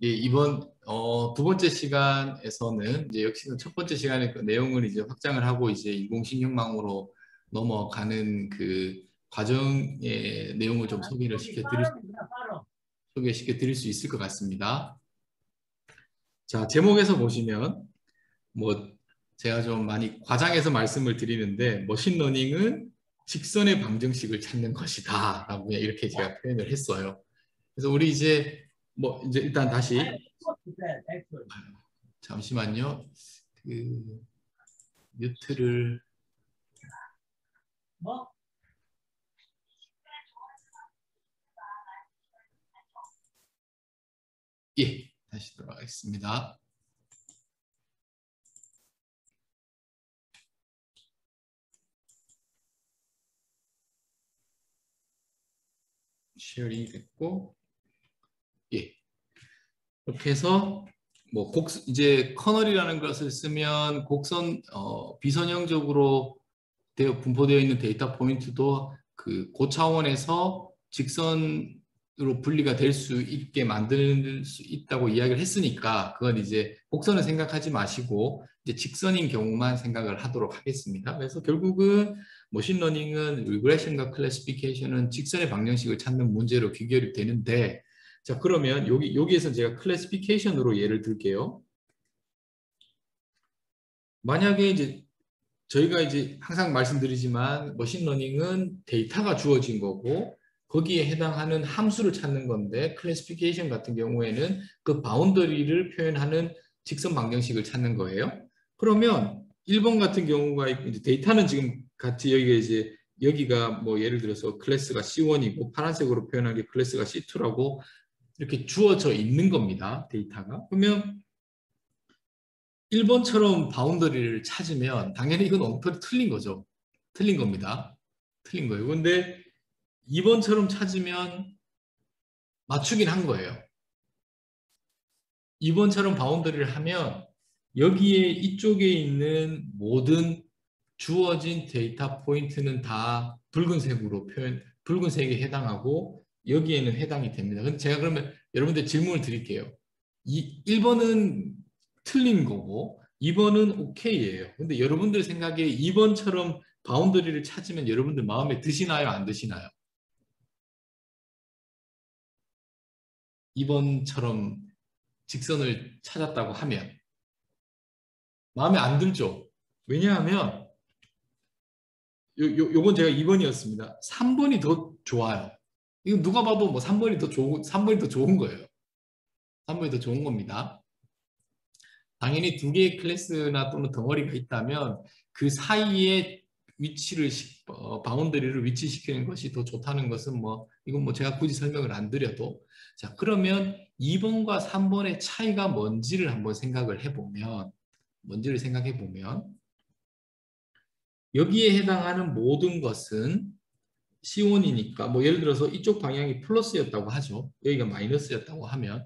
예, 이번 두 번째 시간에서는 이제 역시나 첫 번째 시간에 그 내용을 이제 확장을 하고 이제 인공신경망으로 넘어가는 그 과정의 내용을 좀 소개시켜 드릴 수 있을 것 같습니다. 자, 제목에서 보시면 뭐 제가 좀 많이 과장해서 말씀을 드리는데 머신러닝은 직선의 방정식을 찾는 것이다라고 그냥 이렇게 제가 표현을 했어요. 그래서 우리 이제 뭐 이제 일단 다시 잠시만요. 그 뮤트를 예, 다시 돌아가겠습니다. 쉐어링이 됐고 예. 이렇게 해서 뭐 이제 커널이라는 것을 쓰면 곡선 비선형적으로 분포되어 있는 데이터 포인트도 그 고차원에서 직선으로 분리가 될 수 있게 만들 수 있다고 이야기를 했으니까 그건 이제 곡선을 생각하지 마시고 이제 직선인 경우만 생각을 하도록 하겠습니다. 그래서 결국은 머신러닝은 리그레션과 클래시피케이션은 직선의 방정식을 찾는 문제로 귀결이 되는데 자, 그러면 여기에서 제가 클래시피케이션으로 예를 들게요. 만약에 이제 저희가 이제 항상 말씀드리지만 머신러닝은 데이터가 주어진 거고 거기에 해당하는 함수를 찾는 건데 클래시피케이션 같은 경우에는 그 바운더리를 표현하는 직선 방정식을 찾는 거예요. 그러면 1번 같은 경우가 이제 데이터는 지금 같이 여기가 이제 여기가 뭐 예를 들어서 클래스가 C1이고 파란색으로 표현한 게 클래스가 C2라고 이렇게 주어져 있는 겁니다. 데이터가. 그러면 1번처럼 바운더리를 찾으면 당연히 이건 엉터리 틀린 거죠. 틀린 겁니다. 틀린 거예요. 근데 2번처럼 찾으면 맞추긴 한 거예요. 2번처럼 바운더리를 하면 여기에 이쪽에 있는 모든 주어진 데이터 포인트는 다 붉은색에 해당하고 여기에는 해당이 됩니다. 근데 제가 그러면 여러분들 질문을 드릴게요. 1번은 틀린 거고 2번은 오케이예요. 근데 여러분들 생각에 2번처럼 바운더리를 찾으면 여러분들 마음에 드시나요? 안 드시나요? 2번처럼 직선을 찾았다고 하면 마음에 안 들죠? 왜냐하면 요건 제가 2번이었습니다. 3번이 더 좋아요. 이거 누가 봐도 뭐 3번이 더 좋은 거예요. 3번이 더 좋은 겁니다. 당연히 두 개의 클래스나 또는 덩어리가 있다면 그 사이에 바운더리를 위치시키는 것이 더 좋다는 것은 뭐 이건 뭐 제가 굳이 설명을 안 드려도 자 그러면 2번과 3번의 차이가 뭔지를 한번 생각을 해보면 여기에 해당하는 모든 것은 C1이니까 뭐 예를 들어서 이쪽 방향이 플러스였다고 하죠. 여기가 마이너스였다고 하면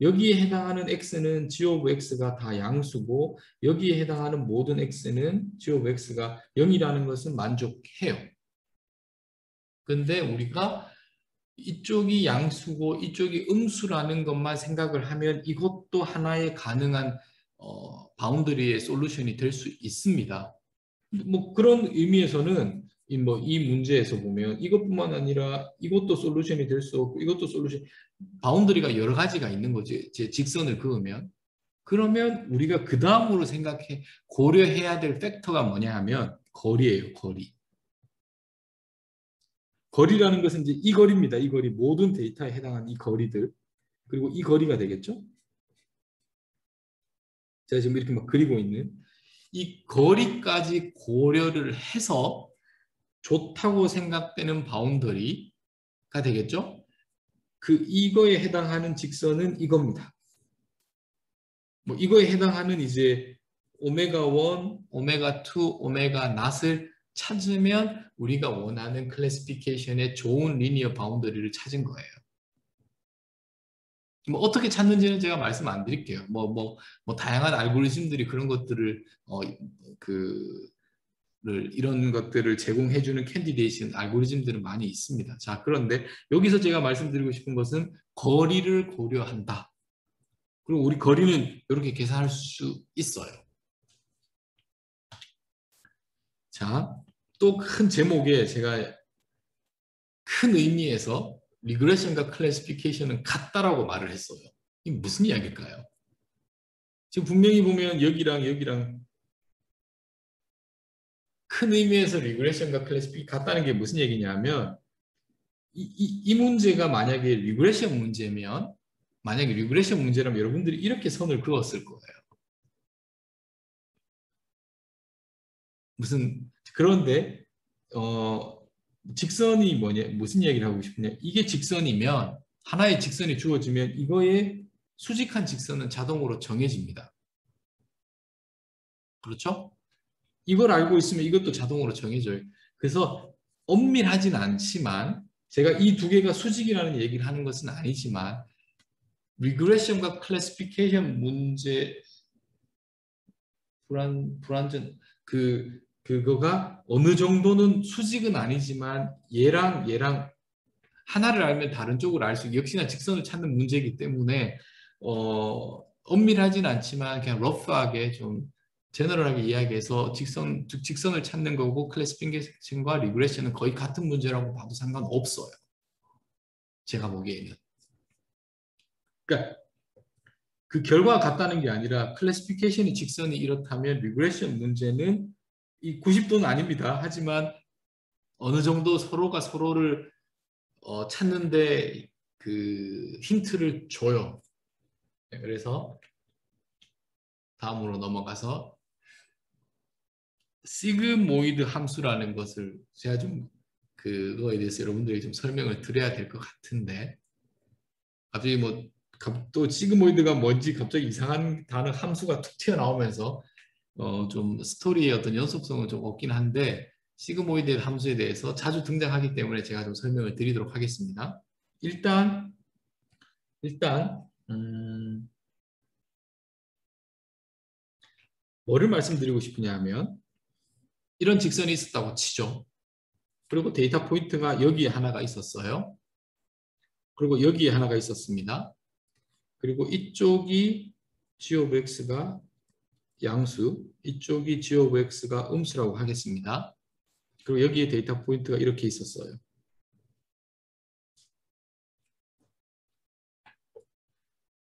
여기에 해당하는 x는 g of x가 다 양수고 여기에 해당하는 모든 x는 g of x가 0이라는 것은 만족해요. 근데 우리가 이쪽이 양수고 이쪽이 음수라는 것만 생각을 하면 이것도 하나의 가능한 바운더리의 솔루션이 될 수 있습니다. 뭐 그런 의미에서는 이 문제에서 보면 이것뿐만 아니라 이것도 솔루션이 될 수 없고 이것도 솔루션 바운더리가 여러 가지가 있는 거지. 제 직선을 그으면 그러면 우리가 그 다음으로 고려해야 될 팩터가 뭐냐 하면 거리예요. 거리. 거리라는 것은 이제 이 거리입니다. 이 거리 모든 데이터에 해당하는 이 거리들 그리고 이 거리가 되겠죠. 제가 지금 이렇게 막 그리고 있는 이 거리까지 고려를 해서 좋다고 생각되는 바운더리가 되겠죠. 이거에 해당하는 직선은 이겁니다. 뭐 이거에 해당하는 이제 오메가 1, 오메가 2, 오메가 낫을 찾으면 우리가 원하는 클래시피케이션의 좋은 리니어 바운더리를 찾은 거예요. 뭐 어떻게 찾는지는 제가 말씀 안 드릴게요. 뭐 다양한 알고리즘들이 그런 것들을 이런 것들을 제공해주는 캔디데이션 알고리즘들은 많이 있습니다. 자, 그런데 여기서 제가 말씀드리고 싶은 것은 거리를 고려한다. 그리고 우리 거리는 이렇게 계산할 수 있어요. 자, 또 큰 제목에 제가 큰 의미에서 리그레션과 클래시피케이션은 같다라고 말을 했어요. 이게 무슨 이야기일까요? 지금 분명히 보면 여기랑 큰 의미에서 리그레션과 클래시피케이션이 같다는 게 무슨 얘기냐면 이 문제가 만약에 리그레션 문제면 만약에 리그레션 문제라면 여러분들이 이렇게 선을 그었을 거예요. 그런데 직선이 무슨 얘기를 하고 싶냐? 이게 직선이면 하나의 직선이 주어지면 이거의 수직한 직선은 자동으로 정해집니다. 그렇죠? 이걸 알고 있으면 이것도 자동으로 정해져요. 그래서 엄밀하진 않지만 제가 이 두 개가 수직이라는 얘기를 하는 것은 아니지만 리그레션과 클래시피케이션 문제 불완전 그거가 어느 정도는 수직은 아니지만 얘랑 하나를 알면 다른 쪽을 알 수 역시나 직선을 찾는 문제이기 때문에 엄밀하진 않지만 그냥 러프하게 좀 제너럴하게 이야기해서 직선을 찾는 거고 클래시피케이션과 리그레션은 거의 같은 문제라고 봐도 상관없어요. 제가 보기에는. 그러니까 그 결과가 같다는 게 아니라 클래시피케이션이 직선이 이렇다면 리그레션 문제는 이 90도는 아닙니다. 하지만 어느 정도 서로가 서로를 찾는데 그 힌트를 줘요. 네, 그래서 다음으로 넘어가서 시그모이드 함수라는 것을 제가 좀 그거에 대해서 여러분들이 좀 설명을 드려야 될 것 같은데 갑자기 또 시그모이드가 뭔지 갑자기 이상한 단어 함수가 툭 튀어나오면서 좀 스토리의 어떤 연속성은 좀 없긴 한데 시그모이드 함수에 대해서 자주 등장하기 때문에 제가 좀 설명을 드리도록 하겠습니다. 일단 뭐를 말씀드리고 싶으냐 하면 이런 직선이 있었다고 치죠. 그리고 데이터 포인트가 여기에 하나가 있었어요. 그리고 여기에 하나가 있었습니다. 그리고 이쪽이 g of x가 양수, 이쪽이 g of x가 음수라고 하겠습니다. 그리고 여기에 데이터 포인트가 이렇게 있었어요.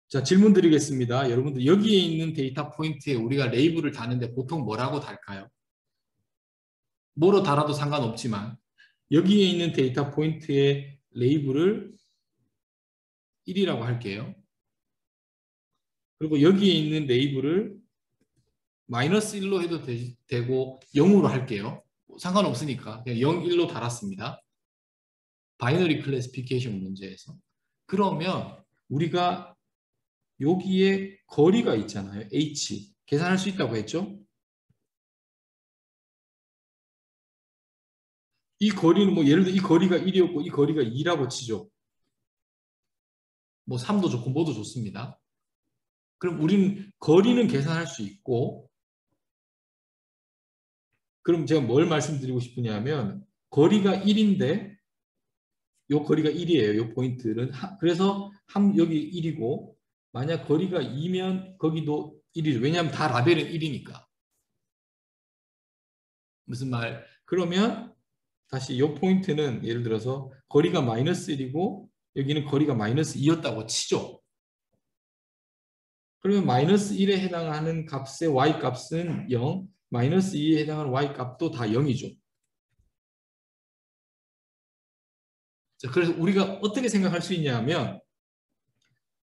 자, 질문 드리겠습니다. 여러분들 여기에 있는 데이터 포인트에 우리가 레이블을 다는데 보통 뭐라고 달까요? 뭐로 달아도 상관없지만 여기에 있는 데이터 포인트의 레이블을 1이라고 할게요. 그리고 여기에 있는 레이블을 마이너스 1로 해도 되고 0으로 할게요. 상관없으니까 그냥 0, 1로 달았습니다. 바이너리 클래시피케이션 문제에서. 그러면 우리가 여기에 거리가 있잖아요. h. 계산할 수 있다고 했죠? 이 거리는 예를 들어 이 거리가 1이었고 이 거리가 2라고 치죠. 3도 좋고 뭐도 좋습니다. 그럼 우리는 거리는 계산할 수 있고 그럼 제가 뭘 말씀드리고 싶으냐면 거리가 1인데 요 거리가 1이에요. 요 포인트는. 그래서 여기 1이고 만약 거리가 2면 거기도 1이죠. 왜냐하면 다 라벨은 1이니까. 무슨 말? 그러면 다시 요 포인트는 예를 들어서 거리가 마이너스 1이고 여기는 거리가 마이너스 2였다고 치죠. 그러면 마이너스 1에 해당하는 값의 y값은 0, 마이너스 2에 해당하는 y값도 다 0이죠. 자, 그래서 우리가 어떻게 생각할 수 있냐면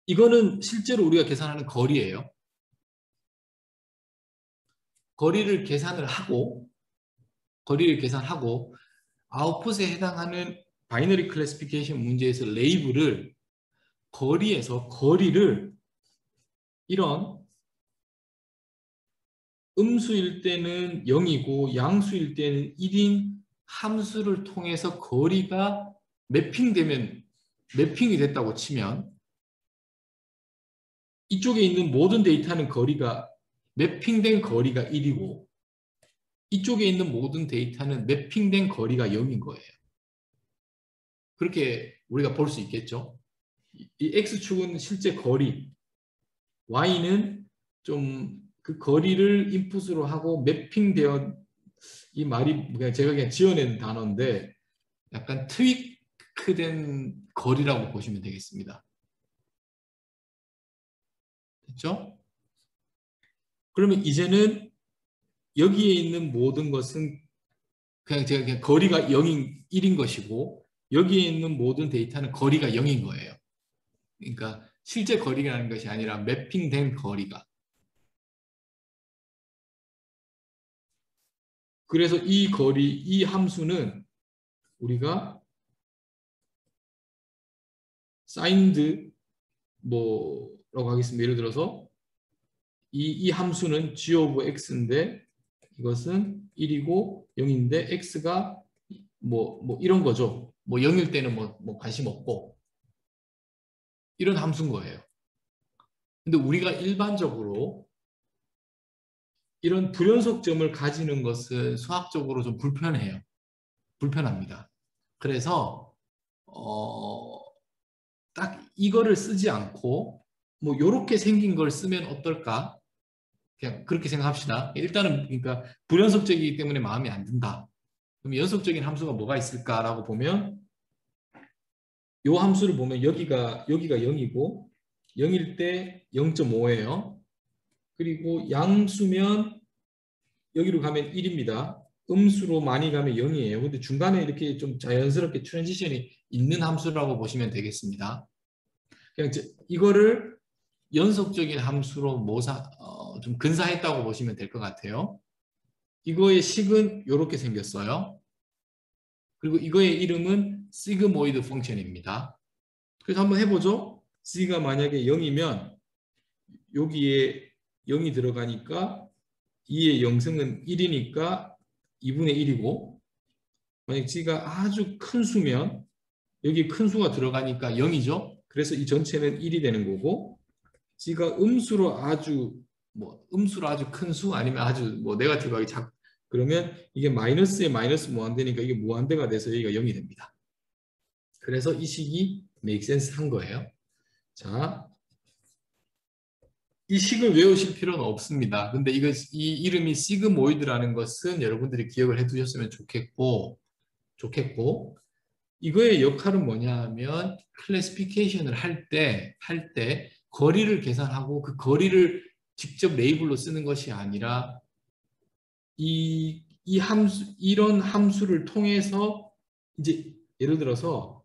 이거는 실제로 우리가 계산하는 거리예요. 거리를 계산하고 아웃풋에 해당하는 바이너리 클래시피케이션 문제에서 레이블을 거리를 이런 음수일 때는 0이고 양수일 때는 1인 함수를 통해서 거리가 매핑이 됐다고 치면 이쪽에 있는 모든 데이터는 매핑된 거리가 1이고 이쪽에 있는 모든 데이터는 매핑된 거리가 0인 거예요. 그렇게 우리가 볼 수 있겠죠. 이 X축은 실제 거리, y는 좀 그 거리를 인풋으로 하고 매핑되어 이 말이 그냥 제가 그냥 지어낸 단어인데 약간 트위크된 거리라고 보시면 되겠습니다. 됐죠? 그러면 이제는 여기에 있는 모든 것은 그냥 제가 그냥 거리가 0인 1인 것이고 여기에 있는 모든 데이터는 거리가 0인 거예요. 그러니까 실제 거리라는 것이 아니라 매핑된 거리가. 그래서 이 거리, 이 함수는 우리가 signed 뭐라고 하겠습니다. 예를 들어서 이 함수는 g of x인데 이것은 1이고 0인데 x가 뭐 이런 거죠. 뭐 0일 때는 뭐 관심 없고 이런 함수인 거예요. 근데 우리가 일반적으로 이런 불연속점을 가지는 것은 수학적으로 좀 불편해요. 불편합니다. 그래서 딱 이거를 쓰지 않고 뭐 이렇게 생긴 걸 쓰면 어떨까? 그냥 그렇게 생각합시다. 일단은 그러니까 불연속적이기 때문에 마음에 안 든다. 그럼 연속적인 함수가 뭐가 있을까라고 보면 이 함수를 보면 여기가 0이고 0일 때 0.5예요. 그리고 양수면 여기로 가면 1입니다. 음수로 많이 가면 0이에요. 근데 중간에 이렇게 좀 자연스럽게 트랜지션이 있는 함수라고 보시면 되겠습니다. 그냥 이거를 연속적인 함수로 좀 근사했다고 보시면 될 것 같아요. 이거의 식은 이렇게 생겼어요. 그리고 이거의 이름은 시그모이드 펑션입니다. 그래서 한번 해보죠. C가 만약에 0이면 여기에 0이 들어가니까 2의 영승은 1이니까 2분의 1이고 만약 G가 아주 큰 수면 여기 큰 수가 들어가니까 0이죠. 그래서 이 전체는 1이 되는 거고 G가 음수로 아주 큰 수 아니면 아주 네거티브하게 그러면 이게 마이너스에 마이너스 무한대니까 이게 무한대가 돼서 여기가 0이 됩니다. 그래서 이 식이 make sense 한 거예요. 자, 이 식을 외우실 필요는 없습니다. 근데 이 이름이 시그모이드라는 것은 여러분들이 기억을 해 두셨으면 좋겠고 이거의 역할은 뭐냐 하면 클래시피케이션을 할 때 거리를 계산하고 그 거리를 직접 레이블로 쓰는 것이 아니라 이런 함수를 통해서 이제 예를 들어서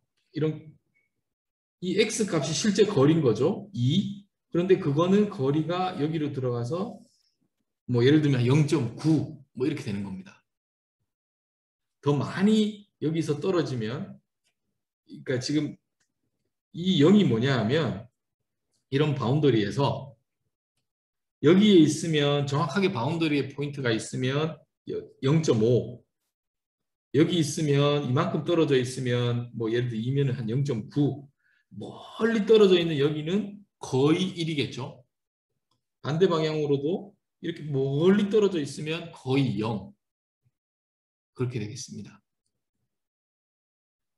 이 x 값이 실제 거리인 거죠. 2. 그런데 그거는 거리가 여기로 들어가서 예를 들면 0.9 이렇게 되는 겁니다. 더 많이 여기서 떨어지면 그러니까 지금 이 0이 뭐냐 하면 이런 바운더리에서 여기에 있으면 정확하게 바운더리에 포인트가 있으면 0.5 여기 있으면 이만큼 떨어져 있으면 예를 들어 2면은 한 0.9 멀리 떨어져 있는 여기는 거의 1이겠죠. 반대 방향으로도 이렇게 멀리 떨어져 있으면 거의 0 그렇게 되겠습니다.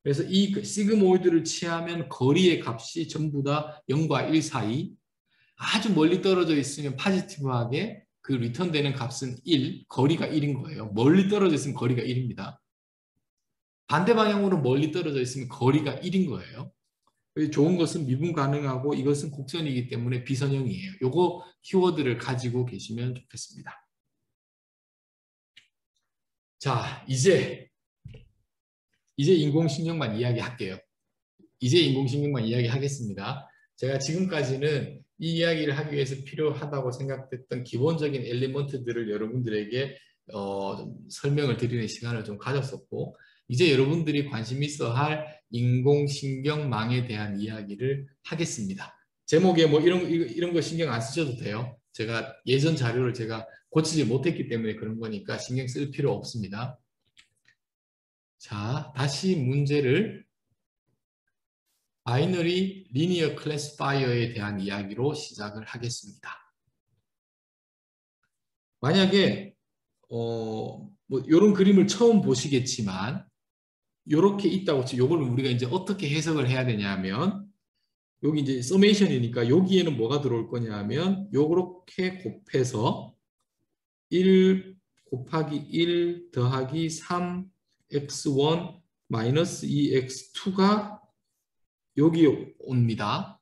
그래서 이 시그모이드를 취하면 거리의 값이 전부 다 0과 1 사이 아주 멀리 떨어져 있으면 포지티브하게 그 리턴되는 값은 1, 거리가 1인 거예요. 멀리 떨어져 있으면 거리가 1입니다. 반대 방향으로 멀리 떨어져 있으면 거리가 1인 거예요. 좋은 것은 미분 가능하고 이것은 곡선이기 때문에 비선형이에요. 요거 키워드를 가지고 계시면 좋겠습니다. 자, 이제 인공신경만 이야기할게요. 이제 인공신경만 이야기하겠습니다. 제가 지금까지는 이 이야기를 하기 위해서 필요하다고 생각됐던 기본적인 엘리먼트들을 여러분들에게 설명을 드리는 시간을 좀 가졌었고 이제 여러분들이 관심 있어 할 인공신경망에 대한 이야기를 하겠습니다. 제목에 이런 거 신경 안 쓰셔도 돼요. 제가 예전 자료를 제가 고치지 못했기 때문에 그런 거니까 신경 쓸 필요 없습니다. 자, 다시 문제를 바이너리 리니어 클래시파이어에 대한 이야기로 시작을 하겠습니다. 만약에 이런 그림을 처음 보시겠지만 이렇게 있다고 치고 이걸 우리가 이제 어떻게 해석을 해야 되냐면 여기 이제 서메이션이니까 여기에는 뭐가 들어올 거냐 하면 요렇게 곱해서 1 곱하기 1 더하기 3x1 마이너스 2x2가 여기 옵니다.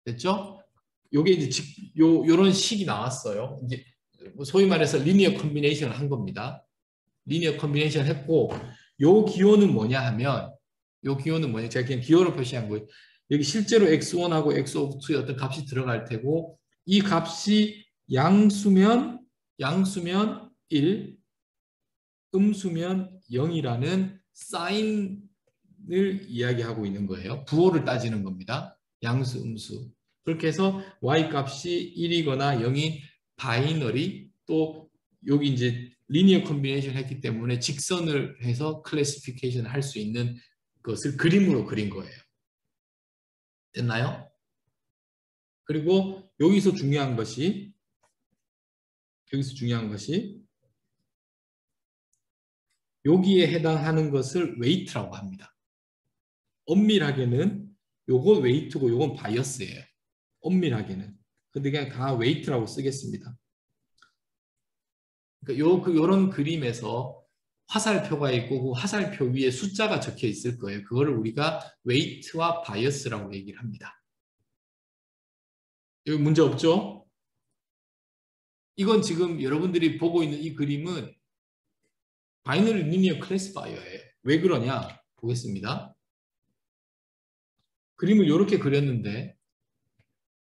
됐죠? 요게 이제 요런 식이 나왔어요. 이제 소위 말해서 리니어 컨비네이션을 한 겁니다. 리니어 컨비네이션 했고 요 기호는 뭐냐 하면 요 기호는 뭐냐 제가 그냥 기호로 표시한 거예요. 여기 실제로 x1하고 x2의 어떤 값이 들어갈 테고 이 값이 양수면 1, 음수면 0이라는 사인을 이야기하고 있는 거예요. 부호를 따지는 겁니다. 양수, 음수. 그렇게 해서 y값이 1이거나 0인 바이너리 또 여기 이제 리니어 컨비네이션 했기 때문에 직선을 해서 클래시피케이션을 할 수 있는 것을 그림으로 그린 거예요. 됐나요? 그리고 여기서 중요한 것이 여기에 해당하는 것을 웨이트라고 합니다. 엄밀하게는 요건 웨이트고 요건 바이어스예요. 엄밀하게는. 근데 그냥 다 웨이트라고 쓰겠습니다. 그러니까 요런 그림에서 화살표가 있고 그 화살표 위에 숫자가 적혀 있을 거예요. 그거를 우리가 웨이트와 바이어스라고 얘기를 합니다. 여기 문제 없죠? 이건 지금 여러분들이 보고 있는 이 그림은 바이너리 리니어 클래시파이어예요. 왜 그러냐? 보겠습니다. 그림을 이렇게 그렸는데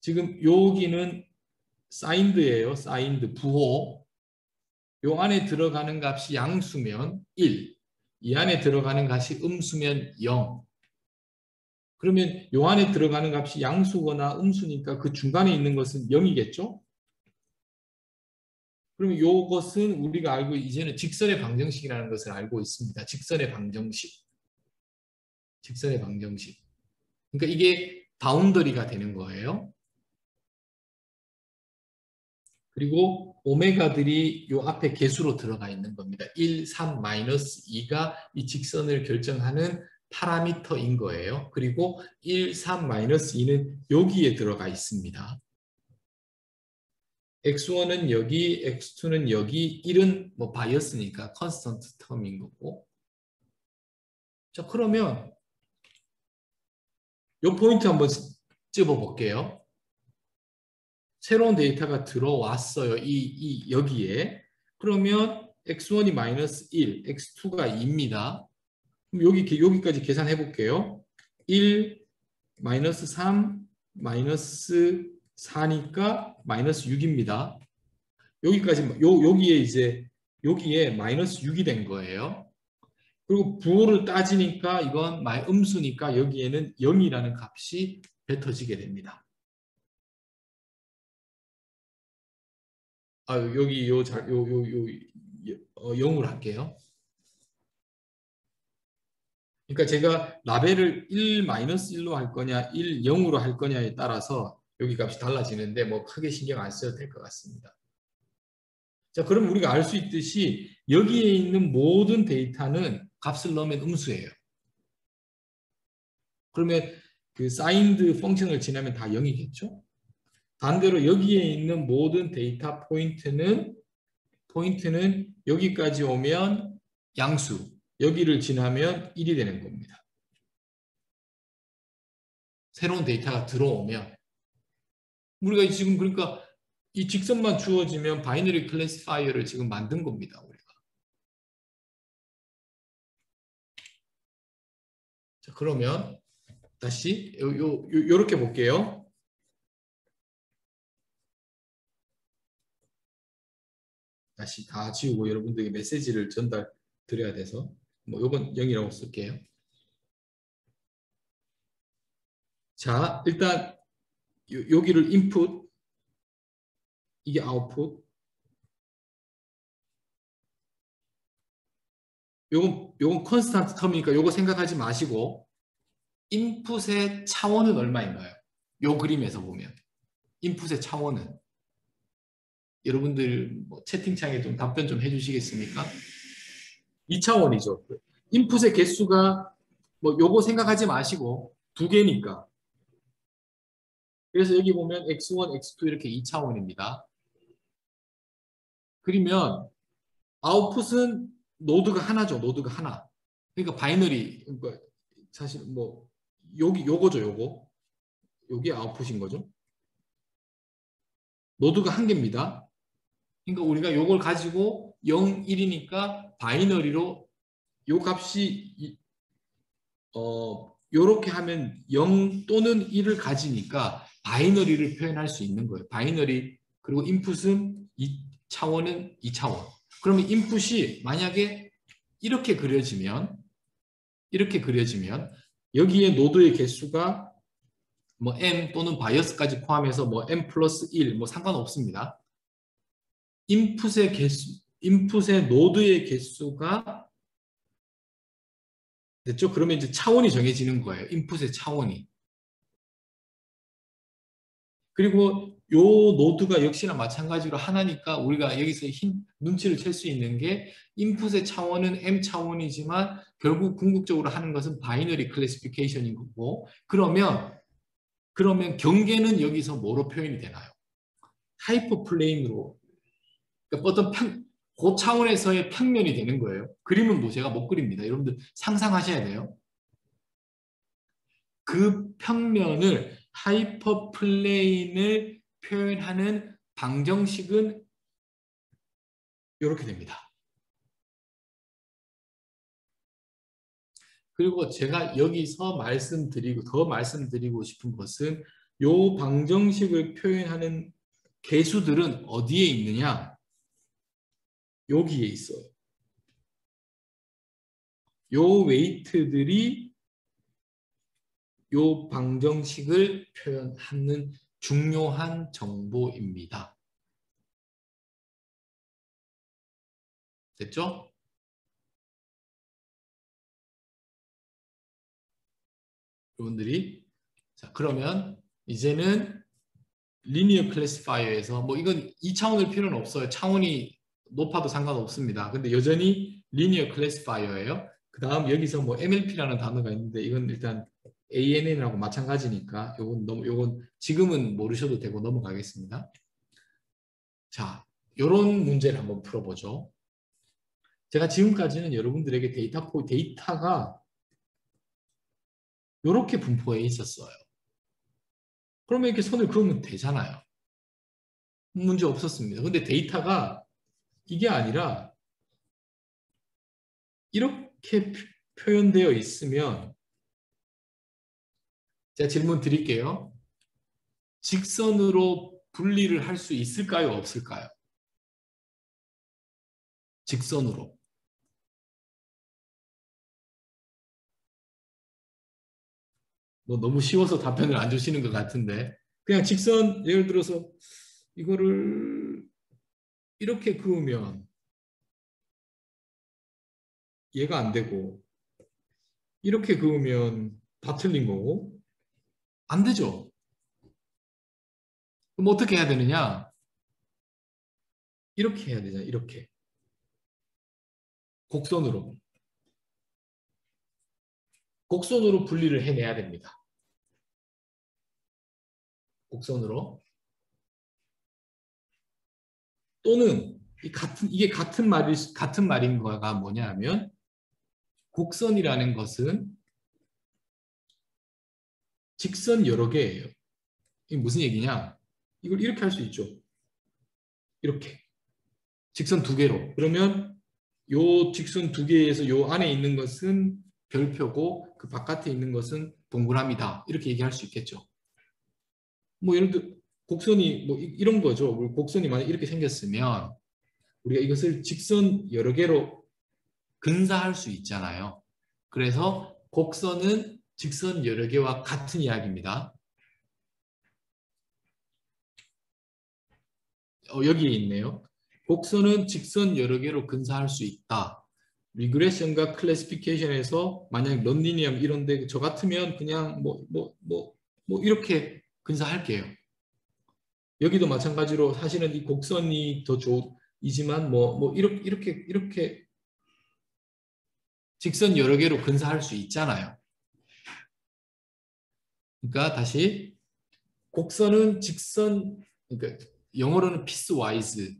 지금 여기는 사인드예요. 사인드, 부호. 요 안에 들어가는 값이 양수면 1, 이 안에 들어가는 값이 음수면 0. 그러면 요 안에 들어가는 값이 양수거나 음수니까 그 중간에 있는 것은 0이겠죠? 그러면 이것은 우리가 알고 이제는 직선의 방정식이라는 것을 알고 있습니다. 직선의 방정식. 직선의 방정식. 그러니까 이게 바운더리가 되는 거예요. 그리고 오메가들이 이 앞에 개수로 들어가 있는 겁니다. 1, 3, 마이너스 2가 이 직선을 결정하는 파라미터인 거예요. 그리고 1, 3, 마이너스 2는 여기에 들어가 있습니다. x1은 여기, x2는 여기, 1은 뭐 바이어스니까 컨스턴트 텀인 거고. 자, 그러면 이 포인트 한번 찝어 볼게요. 새로운 데이터가 들어왔어요. 여기에. 그러면 x1이 마이너스 1, x2가 2입니다. 그럼 여기까지 계산해 볼게요. 1, 마이너스 3, 마이너스 4니까 마이너스 6입니다. 여기까지, 여기에 이제, 여기에 마이너스 6이 된 거예요. 그리고 부호를 따지니까 이건 음수니까 여기에는 0이라는 값이 뱉어지게 됩니다. 여기 0으로 할게요. 그러니까 제가 라벨을 1-1로 할 거냐, 0으로 할 거냐에 따라서 여기 값이 달라지는데 뭐 크게 신경 안 써도 될 것 같습니다. 자, 그럼 우리가 알 수 있듯이 여기에 있는 모든 데이터는 값을 넣으면 음수예요. 그러면 그 사인드 펑션을 지나면 다 0이겠죠? 반대로 여기에 있는 모든 데이터 포인트는 여기까지 오면 양수, 여기를 지나면 1이 되는 겁니다. 새로운 데이터가 들어오면 우리가 지금 그러니까 이 직선만 주어지면 바이너리 클래시파이어를 지금 만든 겁니다. 우리가. 자, 그러면 다시 요렇게 볼게요. 다시 다 지우고 여러분들에게 메시지를 전달 드려야 돼서 뭐 요건 0이라고 쓸게요. 자, 일단 여기를 인풋, 이게 아웃풋. 요건 컨스탄트 텀이니까 요거 생각하지 마시고 인풋의 차원은 얼마인가요? 요 그림에서 보면 인풋의 차원은 여러분들 뭐 채팅창에 좀 답변 좀 해주시겠습니까? 2차원이죠. 인풋의 개수가 뭐 요거 생각하지 마시고 두 개니까. 그래서 여기 보면 x1, x2 이렇게 2차원입니다. 그러면 아웃풋은 노드가 하나죠. 노드가 하나. 그러니까 바이너리, 그러니까 사실 뭐 여기 요거죠. 요게 아웃풋인 거죠. 노드가 한 개입니다. 그러니까 우리가 요걸 가지고 0, 1이니까 바이너리로 요 값이 요렇게 하면 0 또는 1을 가지니까 바이너리를 표현할 수 있는 거예요. 바이너리 그리고 인풋은 2차원은 2차원. 그러면 인풋이 만약에 이렇게 그려지면 여기에 노드의 개수가 뭐 n 또는 바이어스까지 포함해서 뭐 n 플러스 1 뭐 상관없습니다. 인풋의 노드의 개수가 됐죠? 그러면 이제 차원이 정해지는 거예요. 인풋의 차원이. 그리고 요 노드가 역시나 마찬가지로 하나니까 우리가 여기서 눈치를 챌 수 있는 게 인풋의 차원은 m 차원이지만 결국 궁극적으로 하는 것은 바이너리 클래시피케이션인 거고 그러면 경계는 여기서 뭐로 표현이 되나요? 하이퍼플레인으로 그러니까 어떤 그 차원에서의 평면이 되는 거예요. 그림은 뭐 제가 못 그립니다. 여러분들 상상하셔야 돼요. 그 평면을 하이퍼플레인을 표현하는 방정식은 이렇게 됩니다. 그리고 제가 여기서 더 말씀드리고 싶은 것은 이 방정식을 표현하는 개수들은 어디에 있느냐? 여기에 있어요. 요 웨이트들이 요 방정식을 표현하는 중요한 정보입니다. 됐죠? 여러분들이 자 그러면 이제는 리니어 클래시파이어에서 뭐 이건 2차원일 필요는 없어요. 차원이 높아도 상관없습니다. 근데 여전히 리니어 클래시파이어예요. 그 다음 여기서 뭐 MLP라는 단어가 있는데 이건 일단 ANN하고 마찬가지니까 요건 지금은 모르셔도 되고 넘어가겠습니다. 자, 요런 문제를 한번 풀어보죠. 제가 지금까지는 여러분들에게 데이터가 이렇게 분포해 있었어요. 그러면 이렇게 선을 그으면 되잖아요. 문제 없었습니다. 근데 데이터가 이게 아니라 이렇게 표현되어 있으면 제가 질문 드릴게요. 직선으로 분리를 할 수 있을까요? 없을까요? 직선으로. 뭐 너무 쉬워서 답변을 안 주시는 것 같은데 그냥 직선 예를 들어서 이거를 이렇게 그으면 얘가 안 되고 이렇게 그으면 다 틀린 거고 안 되죠. 그럼 어떻게 해야 되느냐? 이렇게 해야 되잖아. 이렇게. 곡선으로. 곡선으로 분리를 해내야 됩니다. 곡선으로. 또는 이게 같은 말인 거가 뭐냐 하면 곡선이라는 것은 직선 여러 개예요. 이게 무슨 얘기냐? 이걸 이렇게 할 수 있죠. 이렇게. 직선 두 개로. 그러면 요 직선 두 개에서 요 안에 있는 것은 별표고 그 바깥에 있는 것은 동그라미다. 이렇게 얘기할 수 있겠죠. 뭐 예를 들어 곡선이 뭐 이런 거죠. 곡선이 만약 이렇게 생겼으면 우리가 이것을 직선 여러 개로 근사할 수 있잖아요. 그래서 곡선은 직선 여러 개와 같은 이야기입니다. 여기에 있네요. 곡선은 직선 여러 개로 근사할 수 있다. 리그레션과 클래시피케이션에서 만약 넌리니엄 이런데 저 같으면 그냥 뭐 이렇게 근사할게요. 여기도 마찬가지로 사실은 이 곡선이 더 좋이지만 뭐 이렇게 직선 여러 개로 근사할 수 있잖아요. 그러니까 다시 곡선은 직선, 그러니까 영어로는 piecewise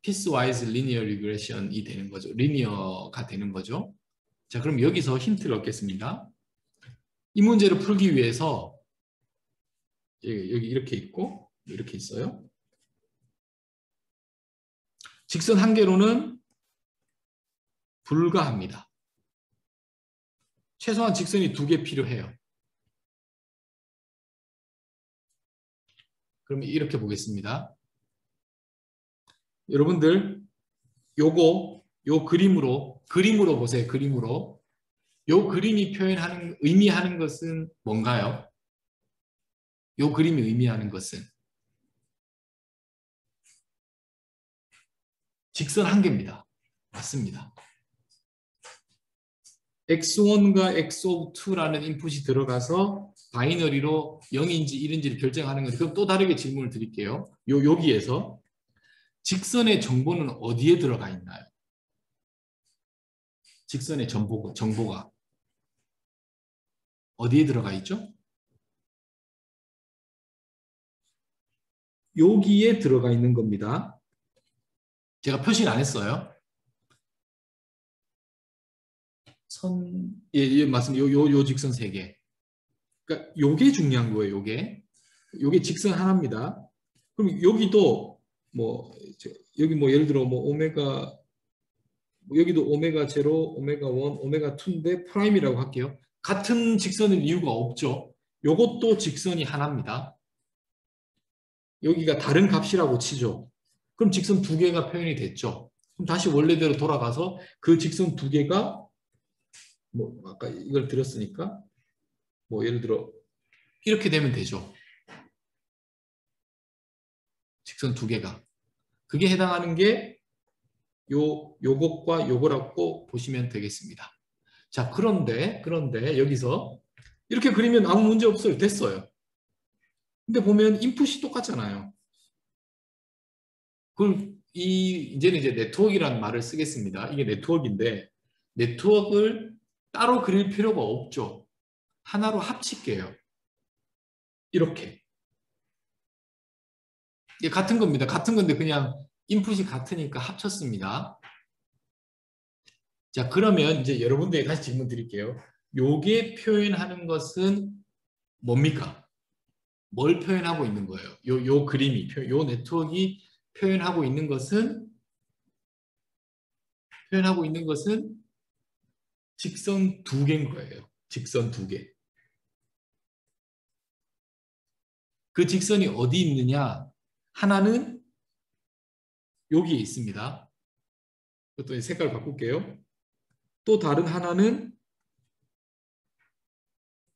linear regression이 되는 거죠. 리니어가 되는 거죠. 자, 그럼 여기서 힌트를 얻겠습니다. 이 문제를 풀기 위해서 여기 이렇게 있고 이렇게 있어요. 직선 한 개로는 불가합니다. 최소한 직선이 2개 필요해요. 그러면 이렇게 보겠습니다. 여러분들 요 그림으로 보세요. 그림으로. 요 그림이 의미하는 것은 뭔가요? 요 그림이 의미하는 것은 직선 한 개입니다. 맞습니다. x1과 x2라는 인풋이 들어가서 바이너리로 0인지 1인지를 결정하는 건데, 그럼 또 다르게 질문을 드릴게요. 여기에서 직선의 정보는 어디에 들어가 있나요? 직선의 정보가 어디에 들어가 있죠? 여기에 들어가 있는 겁니다. 제가 표시는 안 했어요. 예, 맞습니다. 요 직선 3개. 그러니까 요게 중요한 거예요, 요게 직선 하나입니다. 그럼 여기도 여기 예를 들어 오메가, 여기도 오메가 0, 오메가 1, 오메가 2인데 프라임이라고 할게요. 같은 직선일 이유가 없죠. 요것도 직선이 하나입니다. 여기가 다른 값이라고 치죠. 그럼 직선 2개가 표현이 됐죠. 그럼 다시 원래대로 돌아가서 그 직선 2개가 아까 이걸 드렸으니까 예를 들어 이렇게 되면 되죠. 직선 2개가. 그게 해당하는 게 요것과 요거라고 보시면 되겠습니다. 자, 그런데 여기서 이렇게 그리면 아무 문제 없어요. 됐어요. 근데 보면 인풋이 똑같잖아요. 그럼 이제는 네트워크라는 말을 쓰겠습니다. 이게 네트워크인데 네트워크를 따로 그릴 필요가 없죠. 하나로 합칠게요. 이렇게. 이게 같은 겁니다. 같은 건데 그냥 인풋이 같으니까 합쳤습니다. 자, 그러면 이제 여러분들에게 다시 질문 드릴게요. 요게 표현하는 것은 뭡니까? 뭘 표현하고 있는 거예요? 요 그림이, 요 네트워크가 표현하고 있는 것은 직선 2개인 거예요. 직선 2개. 그 직선이 어디 있느냐? 하나는 여기에 있습니다. 또 색깔 바꿀게요. 또 다른 하나는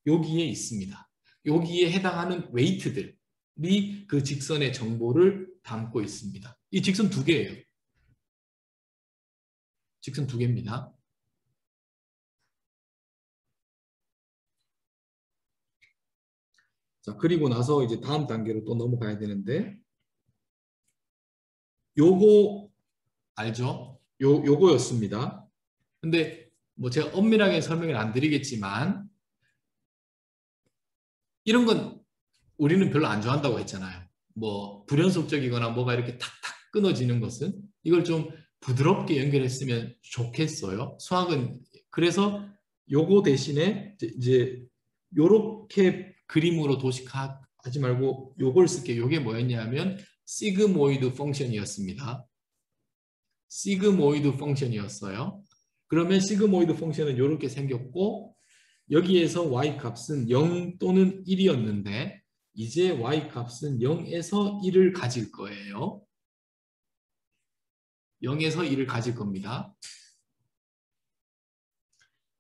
여기에 있습니다. 여기에 해당하는 웨이트들이 그 직선의 정보를 담고 있습니다. 이 직선 2개예요. 직선 2개입니다. 자, 그리고 나서 이제 다음 단계로 또 넘어가야 되는데, 요거 알죠? 요거였습니다. 근데 제가 엄밀하게 설명을 안 드리겠지만 이런 건 우리는 별로 안 좋아한다고 했잖아요. 불연속적이거나 뭐가 이렇게 탁탁 끊어지는 것은 이걸 좀 부드럽게 연결했으면 좋겠어요. 수학은 그래서 요거 대신에 이제 요렇게 그림으로 도식하지 말고 요걸 쓸게요. 요게 뭐였냐면 시그모이드 펑션이었습니다. 시그모이드 펑션이었어요. 그러면 시그모이드 펑션은 이렇게 생겼고 여기에서 y 값은 0 또는 1이었는데 이제 y 값은 0에서 1을 가질 거예요. 0에서 1을 가질 겁니다.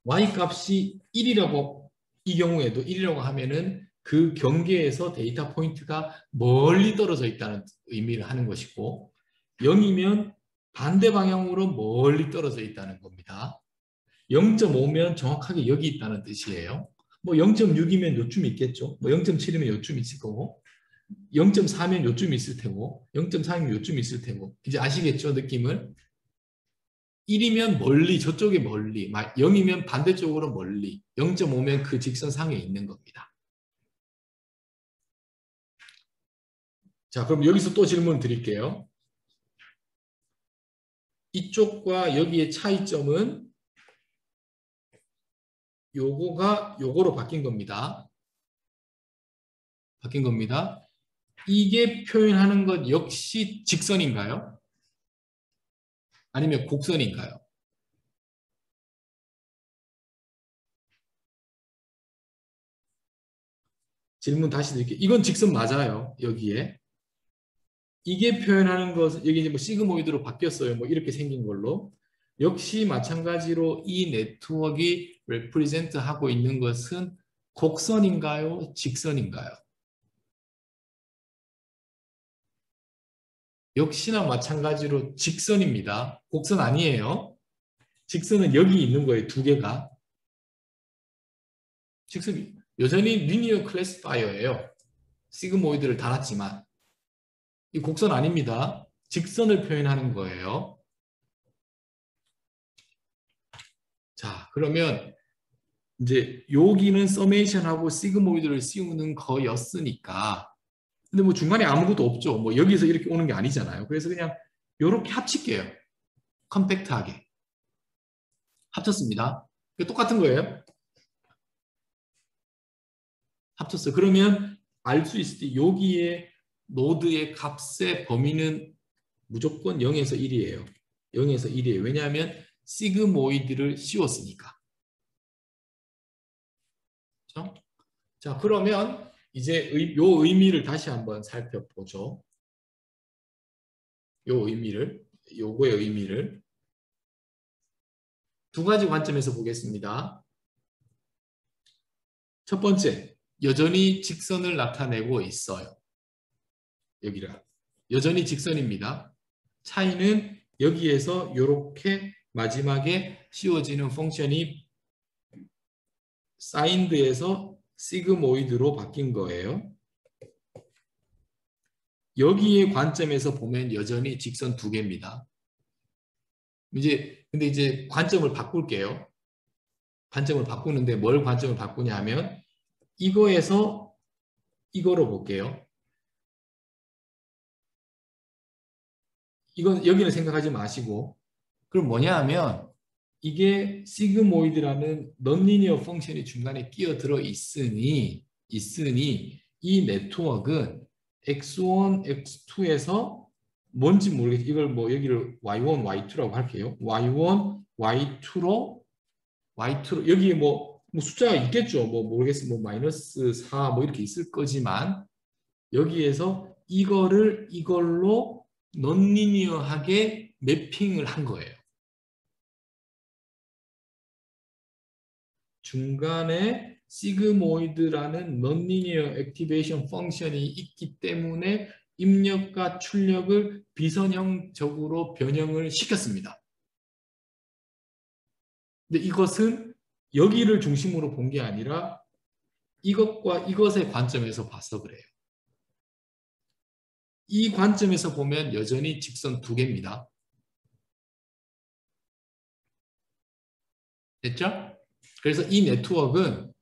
y 값이 1이라고 이 경우에도 1이라고 하면은 그 경계에서 데이터 포인트가 멀리 떨어져 있다는 의미를 하는 것이고 0이면 반대 방향으로 멀리 떨어져 있다는 겁니다. 0.5면 정확하게 여기 있다는 뜻이에요. 0.6이면 요쯤 있겠죠. 0.7이면 요쯤 있을 거고 0.4면 요쯤 있을 테고 0.4이면 요쯤 있을 테고 이제 아시겠죠? 느낌을? 1이면 멀리, 저쪽에 멀리, 0이면 반대쪽으로 멀리, 0.5면 그 직선상에 있는 겁니다. 자, 그럼 여기서 또 질문 드릴게요. 이쪽과 여기의 차이점은 요거가 요거로 바뀐 겁니다. 바뀐 겁니다. 이게 표현하는 것 역시 직선인가요? 아니면 곡선인가요? 질문 다시 드릴게요. 이건 직선 맞아요. 여기에. 이게 표현하는 것은 여기 이제 뭐 시그모이드로 바뀌었어요. 뭐 이렇게 생긴 걸로. 역시 마찬가지로 이 네트워크가 레프리젠트 하고 있는 것은 곡선인가요? 직선인가요? 역시나 마찬가지로 직선입니다. 곡선 아니에요. 직선은 여기 있는 거예요. 두 개가. 직선이 여전히 리니어 클래시파이어예요. 시그모이드를 달았지만 이 곡선 아닙니다. 직선을 표현하는 거예요. 자, 그러면 이제 여기는 서메이션하고 시그모이드를 씌우는 거였으니까 근데 뭐 중간에 아무것도 없죠. 뭐 여기서 이렇게 오는 게 아니잖아요. 그래서 그냥 이렇게 합칠게요. 컴팩트하게. 합쳤습니다. 똑같은 거예요. 합쳤어요. 그러면 알 수 있을 때 여기에 노드의 값의 범위는 무조건 0에서 1이에요. 0에서 1이에요. 왜냐하면 시그모이드를 씌웠으니까. 그렇죠? 자, 그러면 이제 요 의미를 다시 한번 살펴보죠. 요 의미를, 요거의 의미를 두 가지 관점에서 보겠습니다. 첫 번째, 여전히 직선을 나타내고 있어요. 여기가 여전히 직선입니다. 차이는 여기에서 이렇게 마지막에 씌워지는 펑션이 사인드에서 시그모이드로 바뀐 거예요. 여기의 관점에서 보면 여전히 직선 두 개입니다. 근데 이제 관점을 바꿀게요. 관점을 바꾸는데 뭘 관점을 바꾸냐 하면 이거에서 이거로 볼게요. 이건 여기는 생각하지 마시고 그럼 뭐냐 하면 이게 시그모이드라는 넌리니어 펑션이 중간에 끼어들어 있으니 이 네트워크는 x1, x2에서 뭔지 모르겠어요. 이걸 뭐 여기를 y1, y2라고 할게요. y1, y2로 여기에 뭐 숫자가 있겠죠. 뭐 모르겠어요. 뭐 마이너스 4 뭐 이렇게 있을 거지만 여기에서 이걸로 넌리니어하게 매핑을 한 거예요. 중간에 시그모이드라는 넌리니어 액티베이션 펑션이 있기 때문에 입력과 출력을 비선형적으로 변형을 시켰습니다. 근데 이것은 여기를 중심으로 본 게 아니라 이것과 이것의 관점에서 봐서 그래요. 이 관점에서 보면 여전히 직선 두 개입니다. 됐죠? 그래서 이 네트워크는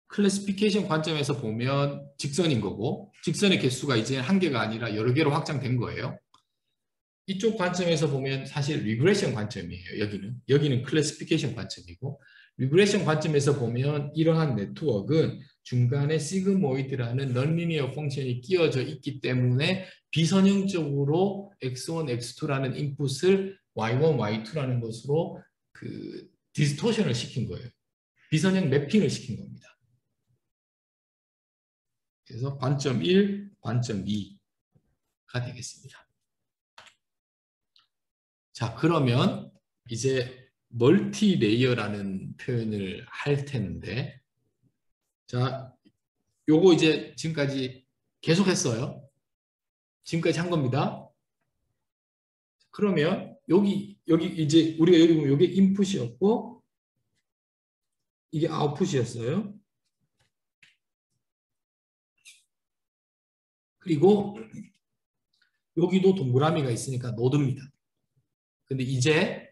클래시피케이션 관점에서 보면 직선인 거고 직선의 개수가 이제 한 개가 아니라 여러 개로 확장된 거예요. 이쪽 관점에서 보면 사실 리그레션 관점이에요. 여기는 클래시피케이션 관점이고 리그레션 관점에서 보면 이러한 네트워크는 중간에 시그모이드라는 넌리니어 펑션이 끼어져 있기 때문에 비선형적으로 x1, x2라는 인풋을 y1, y2라는 것으로 그 디스토션을 시킨 거예요. 비선형 매핑을 시킨 겁니다. 그래서 관점 1, 관점 2가 되겠습니다. 자, 그러면 이제 멀티 레이어라는 표현을 할 텐데 자, 요거 이제 지금까지 계속 했어요. 지금까지 한 겁니다. 그러면 여기 이제 우리가 여기 보면 이게 인풋이었고 이게 아웃풋이었어요. 그리고 여기도 동그라미가 있으니까 노드입니다. 근데 이제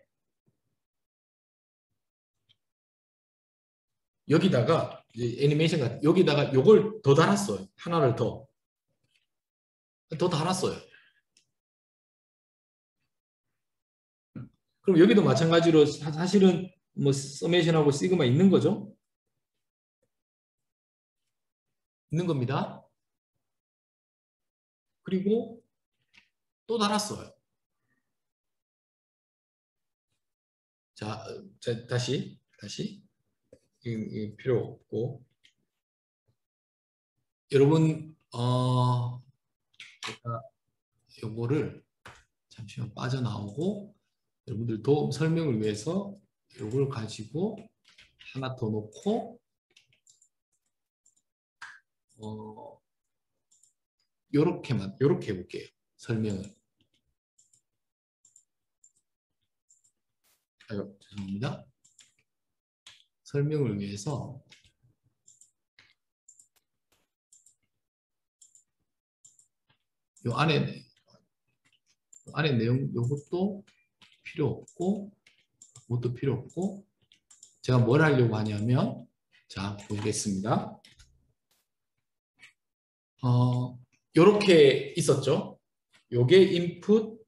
여기다가 이제 애니메이션 같은 여기다가 요걸 더 달았어요. 하나를 더. 더 달았어요. 그럼 여기도 마찬가지로 사실은 뭐 서메이션하고 시그마 있는 거죠? 있는 겁니다. 그리고 또 달았어요. 자, 다시 이 필요 없고 여러분 제가 요거를 잠시만 빠져나오고 여러분들 도움 설명을 위해서 요걸 가지고 하나 더 놓고 요렇게 해볼게요. 설명을. 아유, 죄송합니다. 설명을 위해서 요 안에 내용 요것도 필요 없고 이것도 필요 없고 제가 뭘 하려고 하냐면 자 보겠습니다. 요렇게 있었죠. 요게 인풋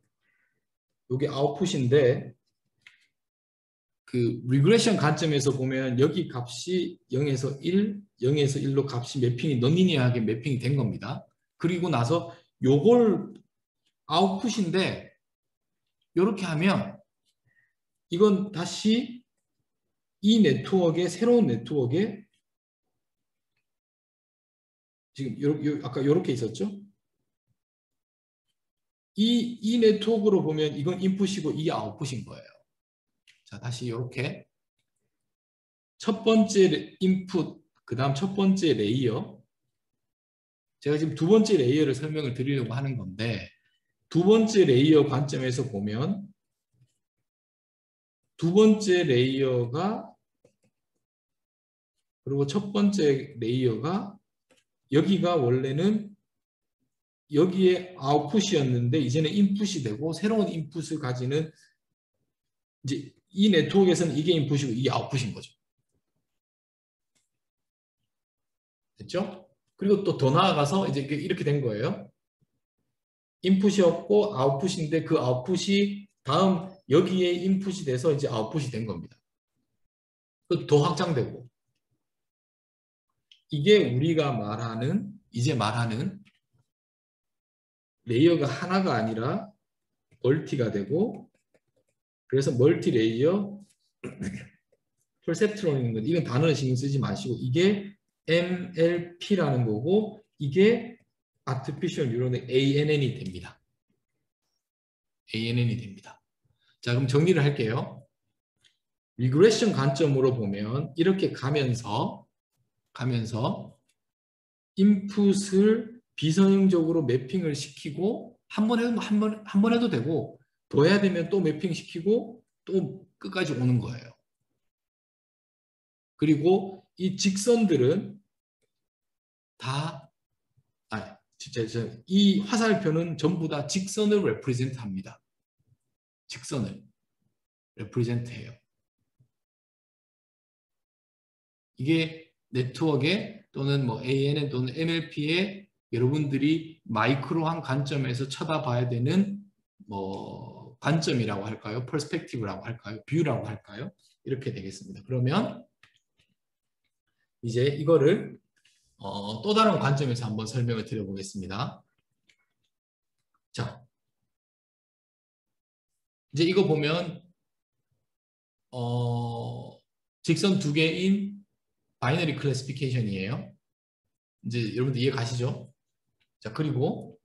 요게 아웃풋인데 그 리그레션 관점에서 보면 여기 값이 0에서 1, 0에서 1로 값이 매핑이 너니니하게 매핑이 된 겁니다. 그리고 나서 요걸 아웃풋인데 이렇게 하면 이건 다시 이 네트워크의 새로운 네트워크에 지금 아까 이렇게 있었죠? 이 네트워크로 보면 이건 인풋이고 이게 아웃풋인 거예요. 자, 다시 이렇게 첫 번째 인풋, 그 다음 첫 번째 레이어. 제가 지금 두 번째 레이어를 설명을 드리려고 하는 건데 두 번째 레이어 관점에서 보면 두 번째 레이어가 그리고 첫 번째 레이어가 여기가 원래는 여기에 아웃풋이었는데 이제는 인풋이 되고 새로운 인풋을 가지는 이제 이 네트워크에서는 이게 인풋이고 이게 아웃풋인 거죠. 됐죠? 그리고 또 더 나아가서 이제 이렇게 된 거예요. 인풋이었고 아웃풋인데 그 아웃풋이 다음 여기에 인풋이 돼서 이제 아웃풋이 된 겁니다. 더 확장되고 이게 우리가 이제 말하는 레이어가 하나가 아니라 멀티가 되고 그래서 멀티 레이어 퍼셉트론인 건데 이건 단어는 신경 쓰지 마시고 이게 MLP라는 거고 이게 Artificial Neural ANN이 됩니다. ANN이 됩니다. 자, 그럼 정리를 할게요. 리그레션 관점으로 보면 이렇게 가면서 인풋을 비선형적으로 매핑을 시키고 한 번 해도 되고 더 해야 되면 또 매핑시키고 또 끝까지 오는 거예요. 그리고 이 직선들은 이 화살표는 전부 다 직선을 레프리젠트 합니다. 직선을 레프리젠트 해요. 이게 네트워크에 또는 뭐 ANN 또는 MLP에 여러분들이 마이크로한 관점에서 쳐다봐야 되는 뭐 관점이라고 할까요? 퍼스펙티브라고 할까요? 뷰라고 할까요? 이렇게 되겠습니다. 그러면 이제 이거를 또 다른 관점에서 한번 설명을 드려보겠습니다. 자, 이제 이거 보면 직선 두 개인 바이너리 클래시피케이션이에요. 이제 여러분들 이해 가시죠? 자, 그리고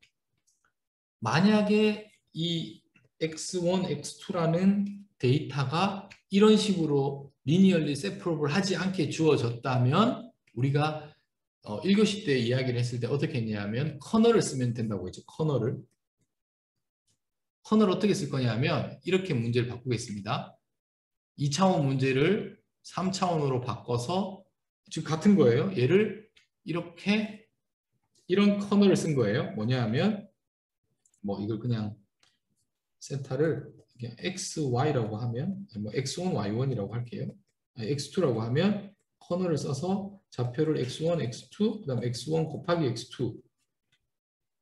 만약에 이 x1, x2라는 데이터가 이런 식으로 리니얼리 세퍼러블 하지 않게 주어졌다면 우리가 1교시 때 이야기를 했을 때 어떻게 했냐면 커널을 쓰면 된다고 했죠. 커널을 어떻게 쓸 거냐면 이렇게 문제를 바꾸겠습니다. 2차원 문제를 3차원으로 바꿔서 지금 같은 거예요. 얘를 이렇게 이런 커널을 쓴 거예요. 뭐냐 하면 뭐 이걸 그냥 세타를 그냥 XY라고 하면 뭐 X1, Y1이라고 할게요. X2라고 하면 커널을 써서 좌표를 X1, X2, 그 다음 X1 곱하기 X2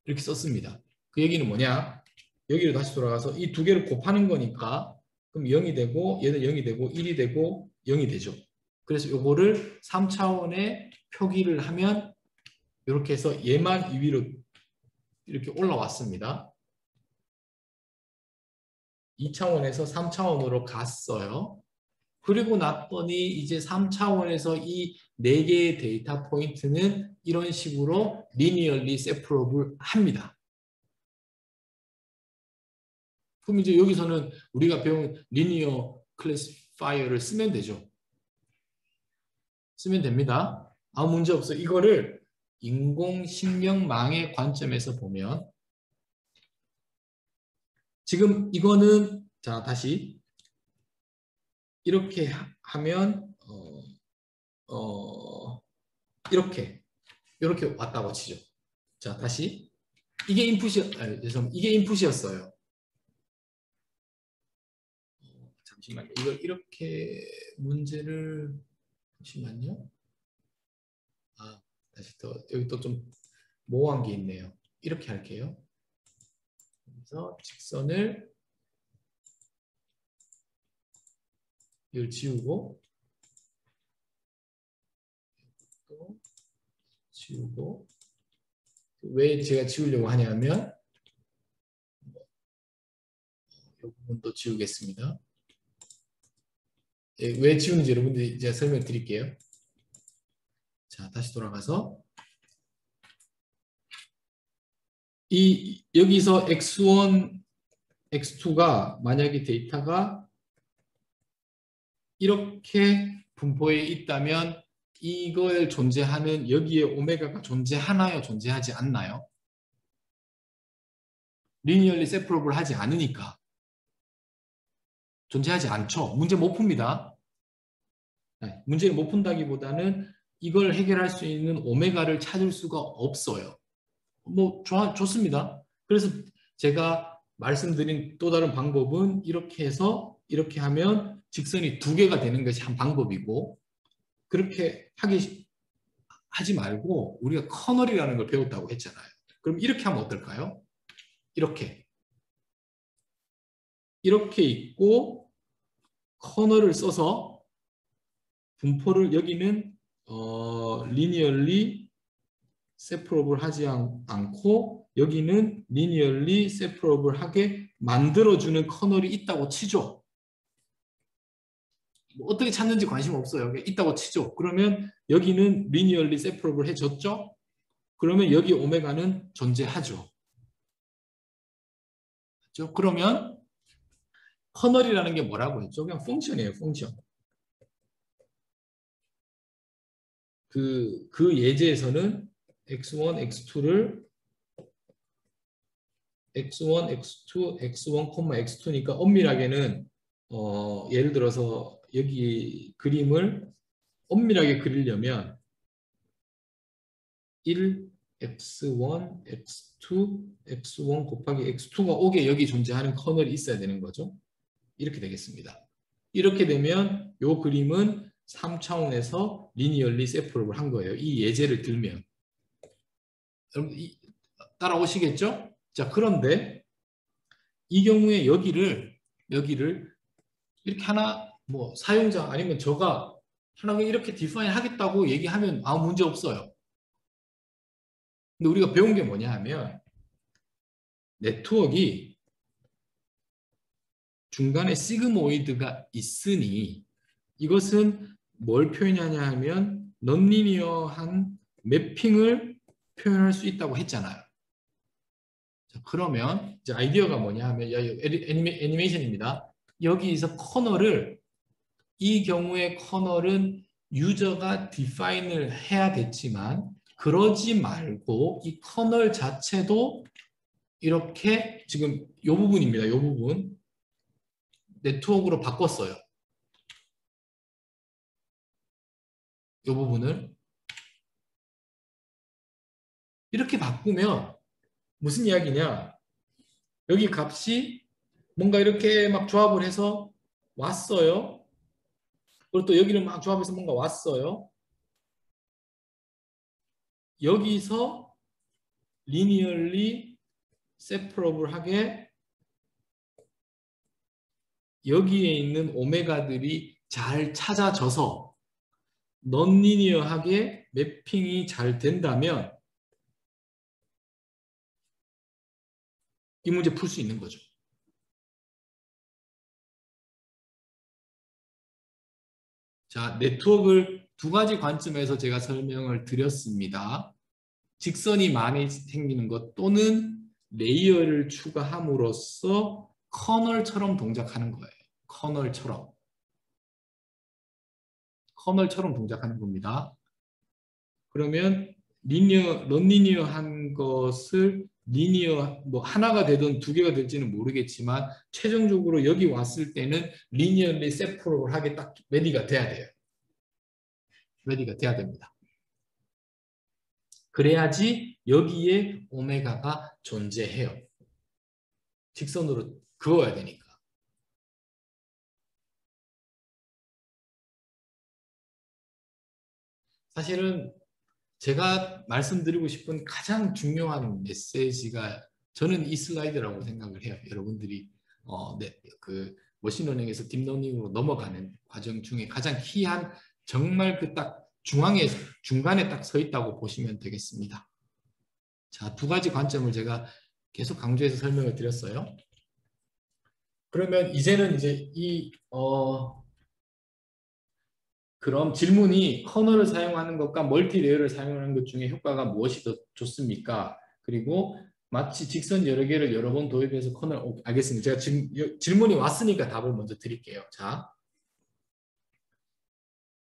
이렇게 썼습니다. 그 얘기는 뭐냐? 여기로 다시 돌아가서 이 두 개를 곱하는 거니까 그럼 0이 되고 얘는 0이 되고 1이 되고 0이 되죠. 그래서 요거를 3차원의 표기를 하면 이렇게 해서 얘만 2위로 이렇게 올라왔습니다. 2차원에서 3차원으로 갔어요. 그리고 났더니 이제 3차원에서 이 4개의 데이터 포인트는 이런 식으로 리니얼리 세퍼러블 합니다. 그럼 이제 여기서는 우리가 배운 리니어 클래시파이어를 쓰면 되죠. 쓰면 됩니다. 아무 문제 없어. 이거를 인공신경망의 관점에서 보면 지금 이거는 자 다시 이렇게 하면 이렇게 왔다고 치죠. 자 다시 이게 이게 인풋이었어요. 잠시만요. 이걸 이렇게 문제를 잠시만요. 다시 또 여기 또 좀 모호한 게 있네요. 이렇게 할게요. 그래서 직선을 이걸 지우고 또 지우고 왜 제가 지우려고 하냐면 이 부분도 지우겠습니다. 왜 지우는지 여러분들이 이제 설명 드릴게요. 자, 다시 돌아가서 여기서 x1, x2가 만약에 데이터가 이렇게 분포에 있다면 이거에 존재하는 여기에 오메가가 존재하나요? 존재하지 않나요? 리니얼리 세퍼러블 하지 않으니까 존재하지 않죠. 문제 못 풉니다. 문제를 못 푼다기보다는 이걸 해결할 수 있는 오메가를 찾을 수가 없어요. 뭐 좋습니다. 그래서 제가 말씀드린 또 다른 방법은 이렇게 해서 이렇게 하면 직선이 2개가 되는 것이 한 방법이고 그렇게 하지 말고 우리가 커널이라는 걸 배웠다고 했잖아요. 그럼 이렇게 하면 어떨까요? 이렇게 있고 커널을 써서 분포를 여기는 리니얼리 세퍼러블 하지 않고 여기는 리니얼리 세퍼러블 하게 만들어주는 커널이 있다고 치죠. 뭐 어떻게 찾는지 관심 없어요. 있다고 치죠. 그러면 여기는 리니얼리 세퍼러블 해줬죠. 그러면 여기 오메가는 존재하죠. 그렇죠? 그러면 커널이라는 게 뭐라고 했죠? 그냥 펑션이에요. 펑션. 그 예제에서는 x1, x2를 x1, x2, x1, x2니까 엄밀하게는 예를 들어서 여기 그림을 엄밀하게 그리려면 1, x1, x2, x1 곱하기 x2가 오게 여기 존재하는 커널이 있어야 되는 거죠. 이렇게 되겠습니다. 이렇게 되면 이 그림은 3차원에서 리니얼리 세퍼러블 한 거예요. 이 예제를 들면. 여러분 따라오시겠죠? 자, 그런데 이 경우에 여기를 이렇게 하나 뭐 사용자 아니면 저가 하나 이렇게 디파인 하겠다고 얘기하면 아무 문제 없어요. 근데 우리가 배운 게 뭐냐 하면 네트워크가 중간에 시그모이드가 있으니 이것은 뭘 표현하냐 하면 넌리니어한 매핑을 표현할 수 있다고 했잖아요. 자, 그러면 이제 아이디어가 뭐냐 하면 애니메이션입니다. 여기서 커널을 이 경우에 커널은 유저가 디파인을 해야 됐지만 그러지 말고 이 커널 자체도 이렇게 지금 이 부분입니다. 이 부분 네트워크로 바꿨어요. 이 부분을 이렇게 바꾸면 무슨 이야기냐? 여기 값이 뭔가 이렇게 막 조합을 해서 왔어요. 그리고 또 여기를 막 조합해서 뭔가 왔어요. 여기서 리니얼리 세퍼러블하게 여기에 있는 오메가들이 잘 찾아져서 넌리니어하게 매핑이 잘 된다면 이 문제 풀 수 있는 거죠. 자, 네트워크를 두 가지 관점에서 제가 설명을 드렸습니다. 직선이 많이 생기는 것 또는 레이어를 추가함으로써 커널처럼 동작하는 거예요. 커널처럼 동작하는 겁니다. 그러면 넌리니어한 것을 리니어 뭐 하나가 되든 두 개가 될지는 모르겠지만 최종적으로 여기 왔을 때는 리니어리 세퍼러블하게 딱 레디가 돼야 돼요. 레디가 돼야 됩니다. 그래야지 여기에 오메가가 존재해요. 직선으로 그어야 되니까. 사실은 제가 말씀드리고 싶은 가장 중요한 메시지가 저는 이 슬라이드라고 생각을 해요. 여러분들이 그 머신러닝에서 딥러닝으로 넘어가는 과정 중에 가장 키한 정말 그 딱 중간에 딱 서 있다고 보시면 되겠습니다. 자, 두 가지 관점을 제가 계속 강조해서 설명을 드렸어요. 그러면 이제는 이제 그럼 질문이 커널을 사용하는 것과 멀티레이어를 사용하는 것 중에 효과가 무엇이 더 좋습니까? 그리고 마치 직선 여러 개를 여러 번 도입해서 알겠습니다. 제가 지금 질문이 왔으니까 답을 먼저 드릴게요. 자,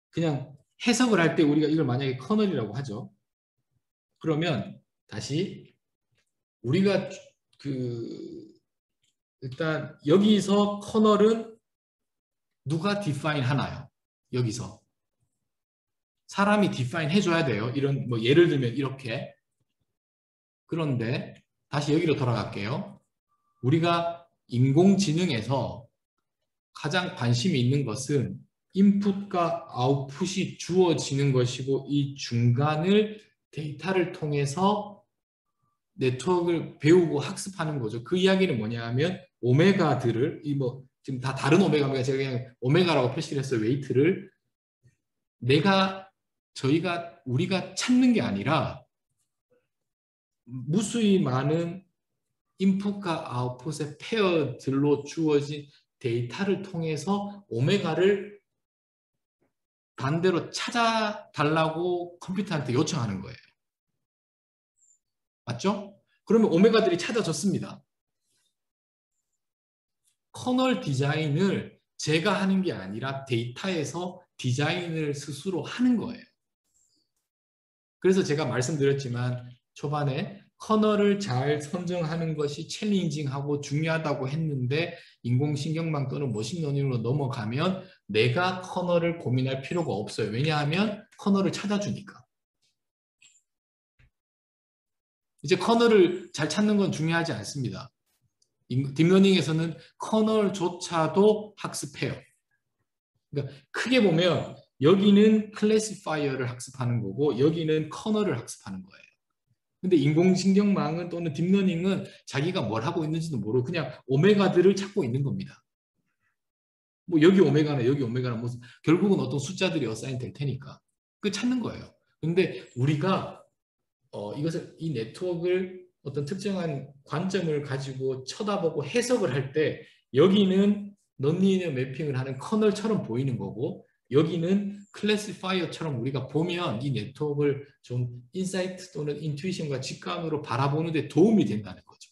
그냥 해석을 할 때 우리가 이걸 만약에 커널이라고 하죠. 그러면 다시 우리가 일단 여기서 커널은 누가 디파인 하나요? 여기서 사람이 디파인 해줘야 돼요. 이런 뭐 예를 들면 이렇게. 그런데 다시 여기로 돌아갈게요. 우리가 인공지능에서 가장 관심이 있는 것은 인풋과 아웃풋이 주어지는 것이고 이 중간을 데이터를 통해서 네트워크를 배우고 학습하는 거죠. 그 이야기는 뭐냐 하면 오메가들을 지금 다 다른 오메가입니다. 제가 그냥 오메가라고 표시를 했어요. 웨이트를 우리가 찾는 게 아니라 무수히 많은 인풋과 아웃풋의 페어들로 주어진 데이터를 통해서 오메가를 반대로 찾아달라고 컴퓨터한테 요청하는 거예요. 맞죠? 그러면 오메가들이 찾아졌습니다. 커널 디자인을 제가 하는 게 아니라 데이터에서 디자인을 스스로 하는 거예요. 그래서 제가 말씀드렸지만 초반에 커널을 잘 선정하는 것이 챌린징하고 중요하다고 했는데 인공신경망 또는 머신러닝으로 넘어가면 내가 커널을 고민할 필요가 없어요. 왜냐하면 커널을 찾아주니까. 이제 커널을 잘 찾는 건 중요하지 않습니다. 딥러닝에서는 커널조차도 학습해요. 그러니까 크게 보면 여기는 클래시파이어를 학습하는 거고 여기는 커널을 학습하는 거예요. 근데 인공신경망은 또는 딥러닝은 자기가 뭘 하고 있는지도 모르고 그냥 오메가들을 찾고 있는 겁니다. 뭐 여기 오메가나 여기 오메가나 뭐 결국은 어떤 숫자들이 어사인 될 테니까 그 찾는 거예요. 근데 우리가 이 네트워크를 어떤 특정한 관점을 가지고 쳐다보고 해석을 할 때 여기는 넌리니어 매핑을 하는 커널처럼 보이는 거고 여기는 클래시파이어처럼 우리가 보면 이 네트워크를 좀 인사이트 또는 인투이션과 직감으로 바라보는 데 도움이 된다는 거죠.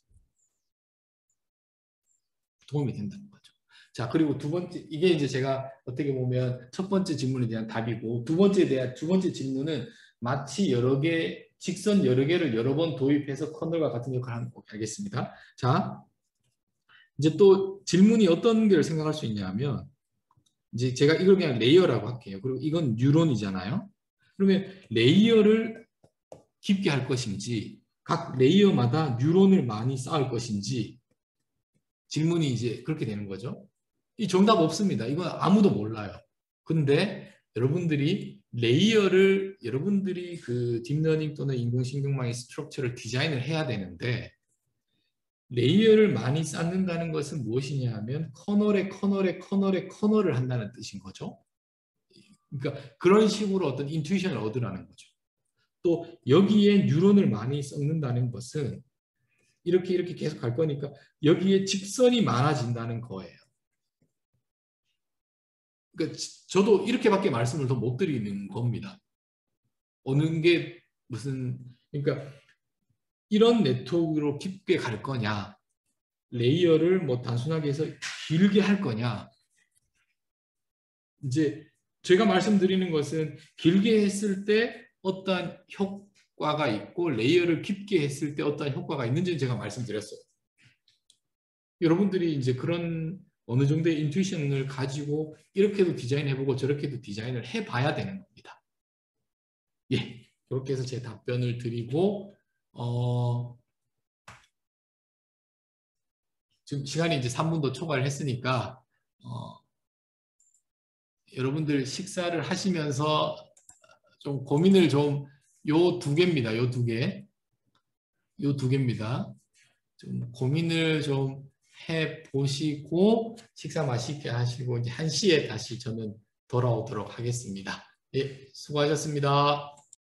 도움이 된다는 거죠. 자, 그리고 두 번째, 이게 이제 제가 어떻게 보면 첫 번째 질문에 대한 답이고 두 번째 질문은 마치 직선 여러 개를 여러 번 도입해서 커널과 같은 역할을 하는 거 알겠습니다. 자, 이제 또 질문이 어떤 걸 생각할 수 있냐면 이제 제가 이걸 그냥 레이어라고 할게요. 그리고 이건 뉴런이잖아요. 그러면 레이어를 깊게 할 것인지 각 레이어마다 뉴런을 많이 쌓을 것인지 질문이 이제 그렇게 되는 거죠. 이 정답 없습니다. 이건 아무도 몰라요. 근데 여러분들이 그 딥러닝 또는 인공신경망의 스트럭처를 디자인을 해야 되는데 레이어를 많이 쌓는다는 것은 무엇이냐 하면 커널을 한다는 뜻인 거죠. 그러니까 그런 식으로 어떤 인투이션을 얻으라는 거죠. 또 여기에 뉴런을 많이 섞는다는 것은 이렇게 계속 갈 거니까 여기에 직선이 많아진다는 거예요. 그러니까 저도 이렇게밖에 말씀을 더 못 드리는 겁니다. 어느 게 무슨 그러니까 이런 네트워크로 깊게 갈 거냐, 레이어를 뭐 단순하게 해서 길게 할 거냐. 이제 제가 말씀드리는 것은 길게 했을 때 어떤 효과가 있고 레이어를 깊게 했을 때 어떤 효과가 있는지는 제가 말씀드렸어요. 여러분들이 이제 그런 어느 정도의 인투이션을 가지고 이렇게도 디자인해보고 저렇게도 디자인을 해봐야 되는 겁니다. 예, 그렇게 해서 제 답변을 드리고 지금 시간이 이제 3분도 초과를 했으니까 여러분들 식사를 하시면서 좀 고민을 좀 요 두 개입니다. 요 두 개. 요 두 개입니다. 좀 고민을 좀 해 보시고 식사 맛있게 하시고 이제 1시에 다시 저는 돌아오도록 하겠습니다. 예, 수고하셨습니다.